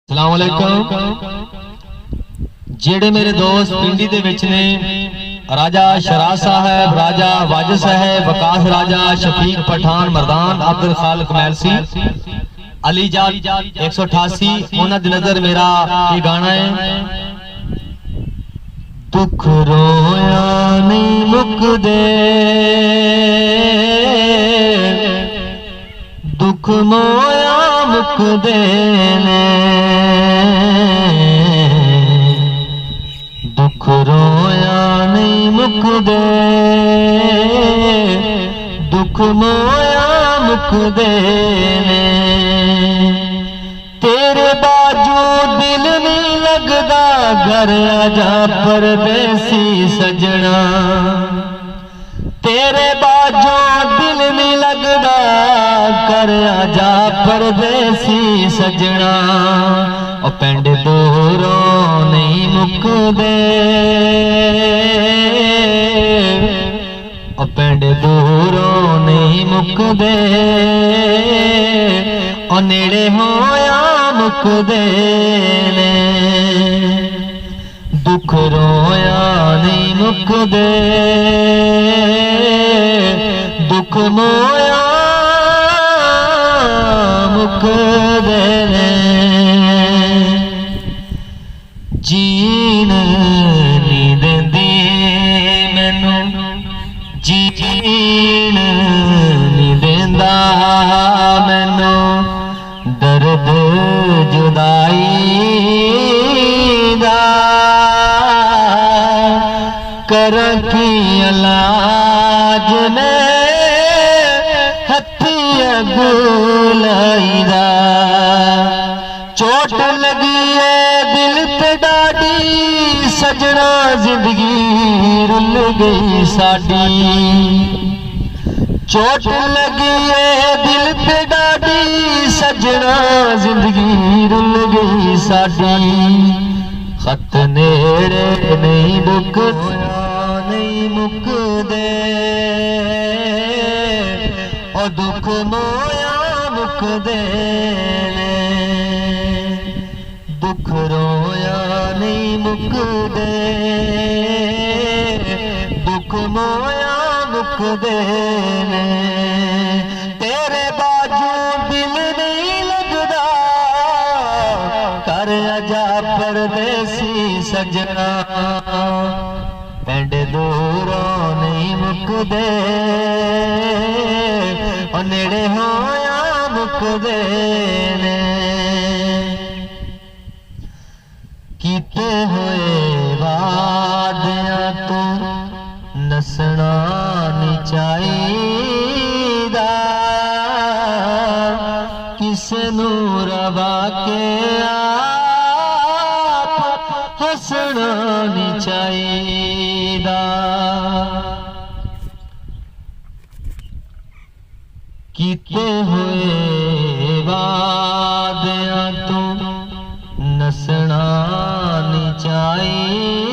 अस्सलाम वालेकुम। जेड़े मेरे दोस्त पिंडी दे विच ने राजा शराज साहब, राजा वाजिद साहब, वकास राजा, शफीक पठान, मरदान, अब्दुल खालिक मैलसी, अली जाट 188 उन्हां दी नजर मेरा ये गाना है। दुख रोया नहीं मुकदे, दुख मोया मुकदे ने, दुख रोया नहीं मुकदे, दुख मोया मुकदे ने। तेरे बाजू दिल नहीं लगदा, घर आजा परदेसी सजना। तेरे बाजू दिल नहीं लगदा, घर आजा परदेसी सजना। ओ पिंड दूरों नहीं मुकदे, ओ पिंड दूरों नहीं मुकदे, ओ नेड़े होया मुकदे ने। दुख रोया नहीं मुकदे, दुख मोया मुकदे ने। जीन नहीं देंदी मैनू, जीन नहीं देंदा मैनू, दर्द जुदाई दा। करा की इलाज में हथिया गुलाई दा। चोट लगी है दिल पे डाडी, सजना जिंदगी रुल गई साडी। चोट लगी है दिल पे डाडी, सजना जिंदगी रुल गई साडी। खत नेड़े नहीं मुकदे, नहीं मुकदे, और दुख मोया मुकदे ने। दुख रोया नहीं मुकदे, दुख मोया मुकदे ने। तेरे बाजू दिल नहीं लगदा, कर आजा परदेसी सजना। पिंड दूरों नहीं मुकदे, और नेड़े होया मुकदे ने। कीते हुए वादियां तो नसना नहीं चाहिदा, किसे नू रवा के आप हसना नहीं चाहिदा। कीते हुए वादियां तो नसना नहीं चाहिदा,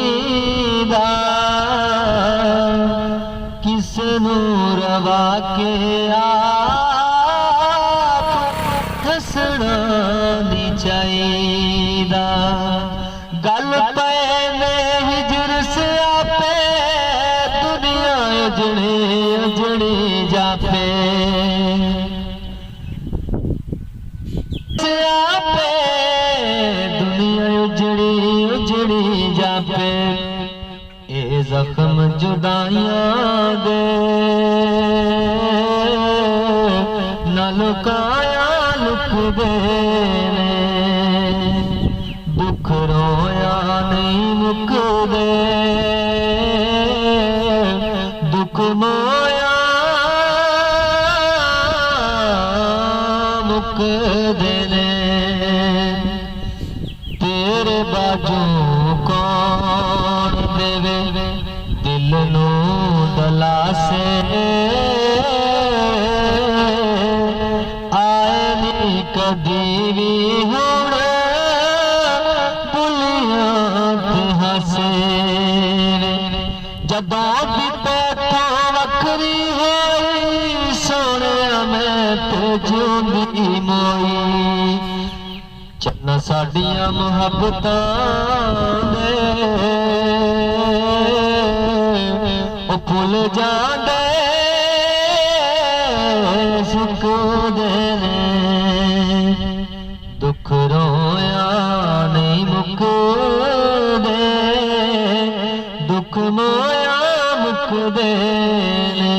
किसे नू रवा के आप हसना नहीं चाहिदा। गल पे में हिजर से आपे, दुनिया उजड़े उजड़े जापे। आपे दुनिया उजड़ी उजड़ी जापे। ए जख्म जुदाइयां दे न लुकाया लुकदे ने। दुख रोया नहीं मुकदे, दुख मोया मुकदे ने। तेरे बाजू कौन देवे, दिल नू दलासे। आए नी कदी भी हुण बुलियां ते हसे। जदों भी पैथों वखरी होई, सोने मैं ते जिउंदी मोई। चन्ना सा साडियां मुहब्बतां दे ओ भुल जांदे सुकदे ने दुख रोया नहीं मुकदे दुख मोया मुकदे ने